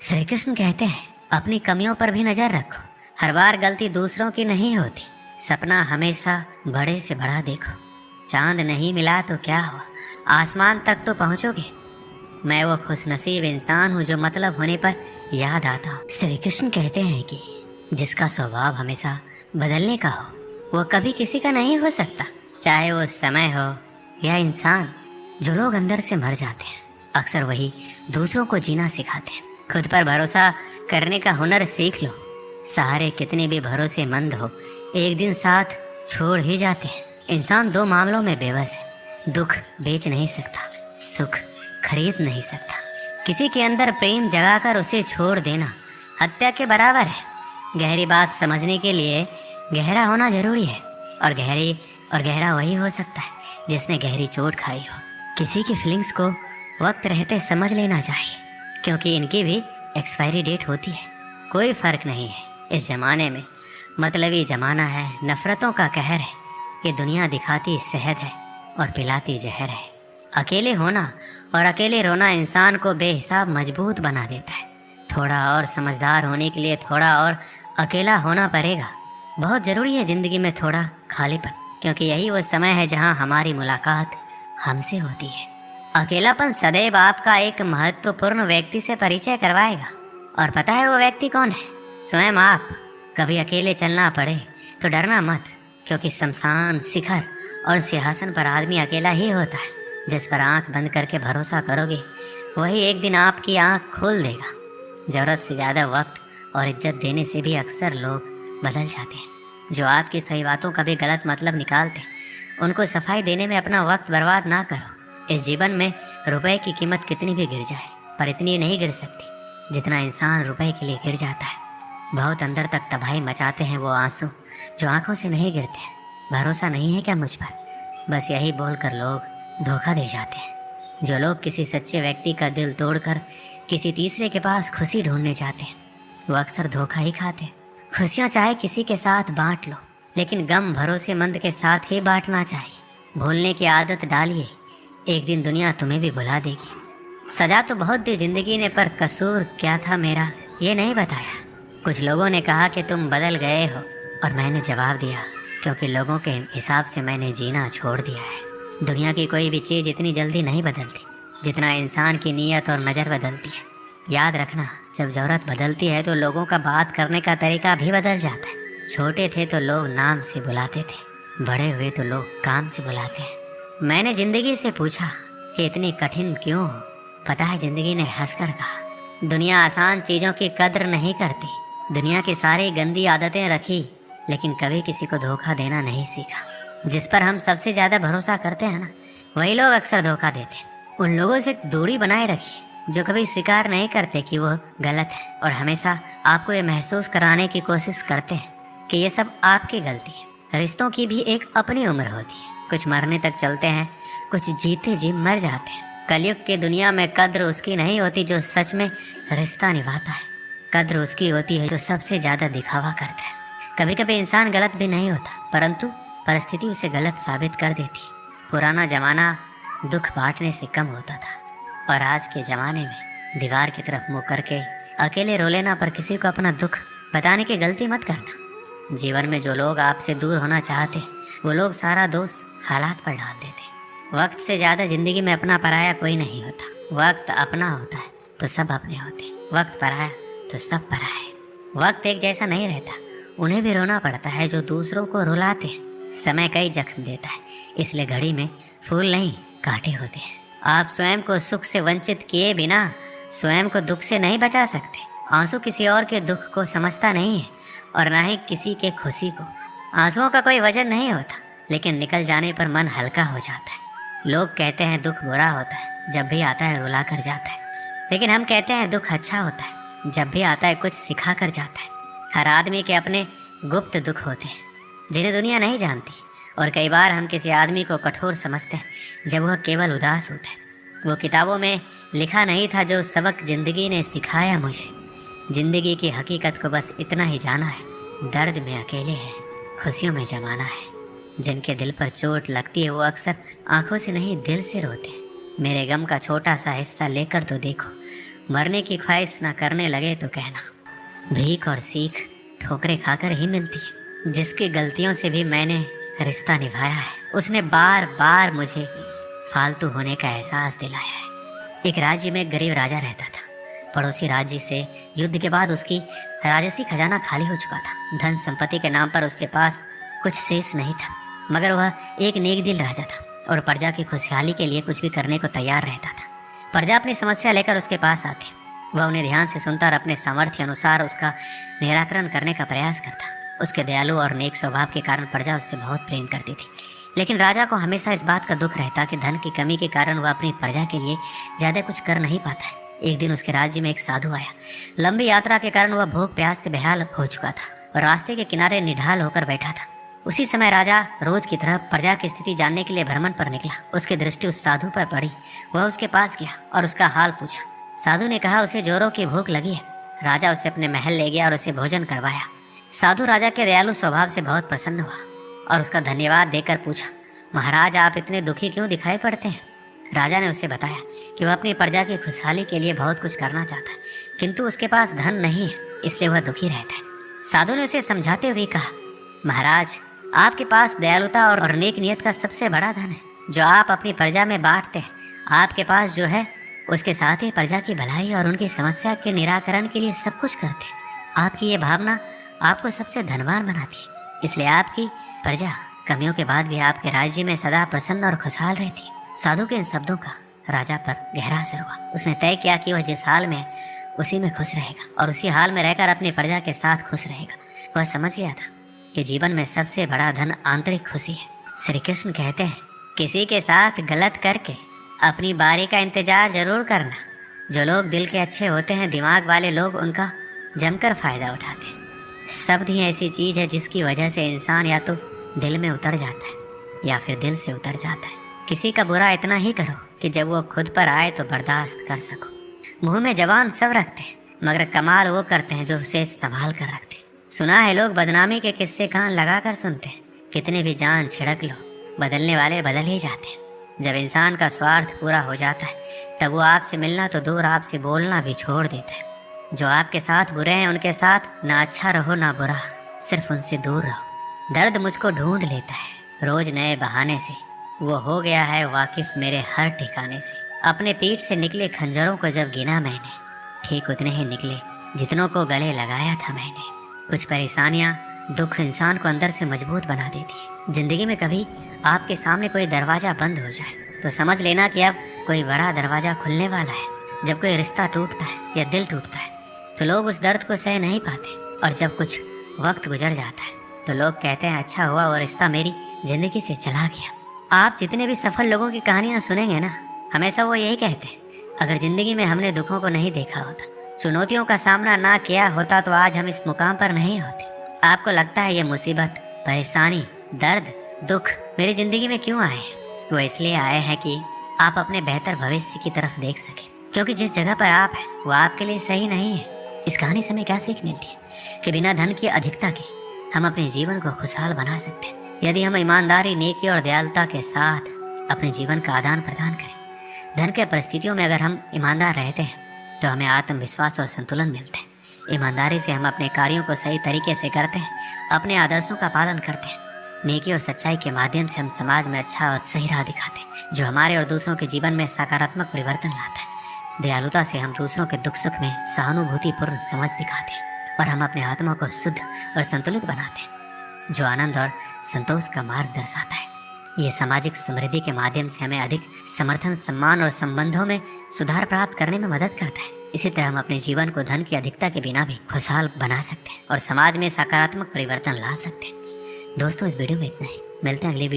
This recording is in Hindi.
श्री कृष्ण कहते हैं, अपनी कमियों पर भी नजर रखो। हर बार गलती दूसरों की नहीं होती। सपना हमेशा बड़े से बड़ा देखो। चांद नहीं मिला तो क्या हुआ, आसमान तक तो पहुंचोगे। मैं वो खुशनसीब इंसान हूँ जो मतलब होने पर याद आता हूँ। श्री कृष्ण कहते हैं कि जिसका स्वभाव हमेशा बदलने का हो, वो कभी किसी का नहीं हो सकता। चाहे वो समय हो या इंसान। जो लोग अंदर से मर जाते हैं, अक्सर वही दूसरों को जीना सिखाते हैं। खुद पर भरोसा करने का हुनर सीख लो। सहारे कितने भी भरोसेमंद हो, एक दिन साथ छोड़ ही जाते हैं। इंसान दो मामलों में बेबस है। दुख बेच नहीं सकता, सुख खरीद नहीं सकता। किसी के अंदर प्रेम जगाकर उसे छोड़ देना हत्या के बराबर है। गहरी बात समझने के लिए गहरा होना जरूरी है, और गहरा वही हो सकता है जिसने गहरी चोट खाई हो। किसी की फीलिंग्स को वक्त रहते समझ लेना चाहिए, क्योंकि इनकी भी एक्सपायरी डेट होती है। कोई फर्क नहीं है इस जमाने में। मतलबी जमाना है, नफरतों का कहर है। ये दुनिया दिखाती शहद है और पिलाती जहर है। अकेले होना और अकेले रोना इंसान को बेहिसाब मजबूत बना देता है। थोड़ा और समझदार होने के लिए थोड़ा और अकेला होना पड़ेगा। बहुत ज़रूरी है ज़िंदगी में थोड़ा खालीपन, क्योंकि यही वो समय है जहां हमारी मुलाकात हमसे होती है। अकेलापन सदैव आपका एक महत्वपूर्ण व्यक्ति से परिचय करवाएगा। और पता है वो व्यक्ति कौन है? स्वयं आप। कभी अकेले चलना पड़े तो डरना मत, क्योंकि शमशान, शिखर और सिंहासन पर आदमी अकेला ही होता है। जिस पर आंख बंद करके भरोसा करोगे, वही एक दिन आपकी आंख खोल देगा। ज़रूरत से ज़्यादा वक्त और इज्जत देने से भी अक्सर लोग बदल जाते हैं। जो आपकी सही बातों का भी गलत मतलब निकालते हैं, उनको सफाई देने में अपना वक्त बर्बाद ना करो। इस जीवन में रुपए की कीमत कितनी भी गिर जाए, पर इतनी नहीं गिर सकती जितना इंसान रुपए के लिए गिर जाता है। बहुत अंदर तक तबाही मचाते हैं वो आंसू जो आंखों से नहीं गिरते। भरोसा नहीं है क्या मुझ पर? बस यही बोलकर लोग धोखा दे जाते हैं। जो लोग किसी सच्चे व्यक्ति का दिल तोड़कर किसी तीसरे के पास खुशी ढूंढने जाते हैं, वो अक्सर धोखा ही खाते हैं। खुशियाँ चाहे किसी के साथ बांट लो, लेकिन गम भरोसेमंद के साथ ही बांटना चाहिए। भूलने की आदत डालिए, एक दिन दुनिया तुम्हें भी भुला देगी। सजा तो बहुत दी जिंदगी ने, पर कसूर क्या था मेरा ये नहीं बताया। कुछ लोगों ने कहा कि तुम बदल गए हो, और मैंने जवाब दिया, क्योंकि लोगों के हिसाब से मैंने जीना छोड़ दिया है। दुनिया की कोई भी चीज़ इतनी जल्दी नहीं बदलती जितना इंसान की नीयत और नज़र बदलती है। याद रखना, जब ज़रूरत बदलती है तो लोगों का बात करने का तरीका भी बदल जाता है। छोटे थे तो लोग नाम से बुलाते थे, बड़े हुए तो लोग काम से बुलाते हैं। मैंने ज़िंदगी से पूछा कि इतनी कठिन क्यों हो? पता है ज़िंदगी ने हंसकर कहा, दुनिया आसान चीज़ों की कद्र नहीं करती। दुनिया की सारी गंदी आदतें रखी, लेकिन कभी किसी को धोखा देना नहीं सीखा। जिस पर हम सबसे ज़्यादा भरोसा करते हैं ना, वही लोग अक्सर धोखा देते हैं। उन लोगों से दूरी बनाए रखिए जो कभी स्वीकार नहीं करते कि वो गलत है, और हमेशा आपको ये महसूस कराने की कोशिश करते हैं कि ये सब आपकी गलती है। रिश्तों की भी एक अपनी उम्र होती है। कुछ मरने तक चलते हैं, कुछ जीते जी मर जाते हैं। कलयुग की दुनिया में कद्र उसकी नहीं होती जो सच में रिश्ता निभाता है। कद्र उसकी होती है जो सबसे ज़्यादा दिखावा करता है। कभी कभी इंसान गलत भी नहीं होता, परंतु परिस्थिति उसे गलत साबित कर देती है। पुराना जमाना दुख बांटने से कम होता था, और आज के ज़माने में दीवार की तरफ मुँह करके अकेले रो लेना। पर किसी को अपना दुख बताने की गलती मत करना। जीवन में जो लोग आपसे दूर होना चाहते वो लोग सारा दोष हालात पर डाल देते। वक्त से ज़्यादा ज़िंदगी में अपना पराया कोई नहीं होता। वक्त अपना होता है तो सब अपने होते हैं, वक्त पराया तो सब पराया है। वक्त एक जैसा नहीं रहता, उन्हें भी रोना पड़ता है जो दूसरों को रुलाते हैं। समय कई जख्म देता है, इसलिए घड़ी में फूल नहीं कांटे होते हैं। आप स्वयं को सुख से वंचित किए बिना स्वयं को दुख से नहीं बचा सकते। आंसू किसी और के दुख को समझता नहीं है, और ना ही किसी के खुशी को। आंसुओं का कोई वजन नहीं होता, लेकिन निकल जाने पर मन हल्का हो जाता है। लोग कहते हैं दुख बुरा होता है, जब भी आता है रुला कर जाता है, लेकिन हम कहते हैं दुख अच्छा होता है, जब भी आता है कुछ सिखा कर जाता है। हर आदमी के अपने गुप्त दुख होते हैं जिन्हें दुनिया नहीं जानती, और कई बार हम किसी आदमी को कठोर समझते हैं जब वह केवल उदास होता है। वो किताबों में लिखा नहीं था जो सबक ज़िंदगी ने सिखाया मुझे। ज़िंदगी की हकीकत को बस इतना ही जाना है, दर्द में अकेले हैं, खुशियों में जमाना है। जिनके दिल पर चोट लगती है वो अक्सर आंखों से नहीं दिल से रोते हैं। मेरे गम का छोटा सा हिस्सा लेकर तो देखो, मरने की ख्वाहिश ना करने लगे तो कहना। भीख और सीख ठोकरें खाकर ही मिलती है। जिसकी गलतियों से भी मैंने रिश्ता निभाया है, उसने बार बार मुझे फालतू होने का एहसास दिलाया है। एक राज्य में एक गरीब राजा रहता था। पड़ोसी राज्य से युद्ध के बाद उसकी राजसी खजाना खाली हो चुका था। धन संपत्ति के नाम पर उसके पास कुछ शेष नहीं था, मगर वह एक नेक दिल राजा था और प्रजा की खुशहाली के लिए कुछ भी करने को तैयार रहता था। प्रजा अपनी समस्या लेकर उसके पास आती, वह उन्हें ध्यान से सुनता और अपने सामर्थ्य अनुसार उसका निराकरण करने का प्रयास करता। उसके दयालु और नेक स्वभाव के कारण प्रजा उससे बहुत प्रेम करती थी। लेकिन राजा को हमेशा इस बात का दुख रहता कि धन की कमी के कारण वह अपनी प्रजा के लिए ज़्यादा कुछ कर नहीं पाता है। एक दिन उसके राज्य में एक साधु आया। लंबी यात्रा के कारण वह भूख प्यास से बेहाल हो चुका था और रास्ते के किनारे निढाल होकर बैठा था। उसी समय राजा रोज की तरह प्रजा की स्थिति जानने के लिए भ्रमण पर निकला। उसकी दृष्टि उस साधु पर पड़ी। वह उसके पास गया और उसका हाल पूछा। साधु ने कहा उसे जोरों की भूख लगी है। राजा उसे अपने महल ले गया और उसे भोजन करवाया। साधु राजा के दयालु स्वभाव से बहुत प्रसन्न हुआ और उसका धन्यवाद देकर पूछा, महाराज आप इतने दुखी क्यों दिखाई पड़ते हैं? राजा ने उसे बताया कि वह अपनी प्रजा की खुशहाली के लिए बहुत कुछ करना चाहता है, किंतु उसके पास धन नहीं है, इसलिए वह दुखी रहता है। साधु ने उसे समझाते हुए कहा, महाराज आपके पास दयालुता और नेक नियत का सबसे बड़ा धन है, जो आप अपनी प्रजा में बांटते हैं। आपके पास जो है उसके साथ ही प्रजा की भलाई और उनकी समस्या के निराकरण के लिए सब कुछ करते हैं। आपकी ये भावना आपको सबसे धनवान बनाती है, इसलिए आपकी प्रजा कमियों के बाद भी आपके राज्य में सदा प्रसन्न और खुशहाल रहती है। साधु के इन शब्दों का राजा पर गहरा असर हुआ। उसने तय किया कि वह जिस हाल में उसी में खुश रहेगा और उसी हाल में रहकर अपनी प्रजा के साथ खुश रहेगा। वह समझ गया था कि जीवन में सबसे बड़ा धन आंतरिक खुशी है। श्री कृष्ण कहते हैं, किसी के साथ गलत करके अपनी बारी का इंतजार जरूर करना। जो लोग दिल के अच्छे होते हैं, दिमाग वाले लोग उनका जमकर फायदा उठाते हैं। शब्द ही ऐसी चीज है जिसकी वजह से इंसान या तो दिल में उतर जाता है या फिर दिल से उतर जाता है। किसी का बुरा इतना ही करो कि जब वो खुद पर आए तो बर्दाश्त कर सको। मुंह में जबान सब रखते हैं, मगर कमाल वो करते हैं जो उसे संभाल कर रखते हैं। सुना है लोग बदनामी के किस्से कान लगा कर सुनते हैं। कितने भी जान छिड़क लो, बदलने वाले बदल ही जाते हैं। जब इंसान का स्वार्थ पूरा हो जाता है तब वो आपसे मिलना तो दूर, आपसे बोलना भी छोड़ देता है। जो आपके साथ बुरे हैं उनके साथ ना अच्छा रहो ना बुरा, सिर्फ उनसे दूर रहो। दर्द मुझको ढूंढ लेता है रोज नए बहाने से, वो हो गया है वाकिफ मेरे हर ठिकाने से। अपने पीठ से निकले खंजरों को जब गिना मैंने, ठीक उतने ही निकले जितनों को गले लगाया था मैंने। कुछ परेशानियां, दुख इंसान को अंदर से मजबूत बना देती है। जिंदगी में कभी आपके सामने कोई दरवाजा बंद हो जाए तो समझ लेना कि अब कोई बड़ा दरवाजा खुलने वाला है। जब कोई रिश्ता टूटता है या दिल टूटता है तो लोग उस दर्द को सह नहीं पाते, और जब कुछ वक्त गुजर जाता है तो लोग कहते हैं अच्छा हुआ वो रिश्ता मेरी जिंदगी से चला गया। आप जितने भी सफल लोगों की कहानियां सुनेंगे ना, हमेशा वो यही कहते हैं, अगर जिंदगी में हमने दुखों को नहीं देखा होता, चुनौतियों का सामना ना किया होता तो आज हम इस मुकाम पर नहीं होते। आपको लगता है ये मुसीबत, परेशानी, दर्द, दुख मेरी जिंदगी में क्यों आए हैं? वो इसलिए आए हैं कि आप अपने बेहतर भविष्य की तरफ देख सके, क्योंकि जिस जगह पर आप हैं वो आपके लिए सही नहीं है। इस कहानी से हमें क्या सीख मिलती है कि बिना धन की अधिकता के हम अपने जीवन को खुशहाल बना सकते हैं, यदि हम ईमानदारी, नेकी और दयालुता के साथ अपने जीवन का आदान प्रदान करें। धन के परिस्थितियों में अगर हम ईमानदार रहते हैं तो हमें आत्मविश्वास और संतुलन मिलता है। ईमानदारी से हम अपने कार्यों को सही तरीके से करते हैं, अपने आदर्शों का पालन करते हैं। नेकी और सच्चाई के माध्यम से हम समाज में अच्छा और सही राह दिखाते हैं, जो हमारे और दूसरों के जीवन में सकारात्मक परिवर्तन लाता है। दयालुता से हम दूसरों के दुख सुख में सहानुभूतिपूर्ण समझ दिखाते हैं और हम अपने आत्मा को शुद्ध और संतुलित बनाते हैं, जो आनंद और संतोष का मार्ग दर्शाता है। ये सामाजिक समृद्धि के माध्यम से हमें अधिक समर्थन, सम्मान और संबंधों में सुधार प्राप्त करने में मदद करता है। इसी तरह हम अपने जीवन को धन की अधिकता के बिना भी खुशहाल बना सकते हैं और समाज में सकारात्मक परिवर्तन ला सकते हैं। दोस्तों, इस वीडियो में इतना ही। मिलते हैं अगली वीडियो।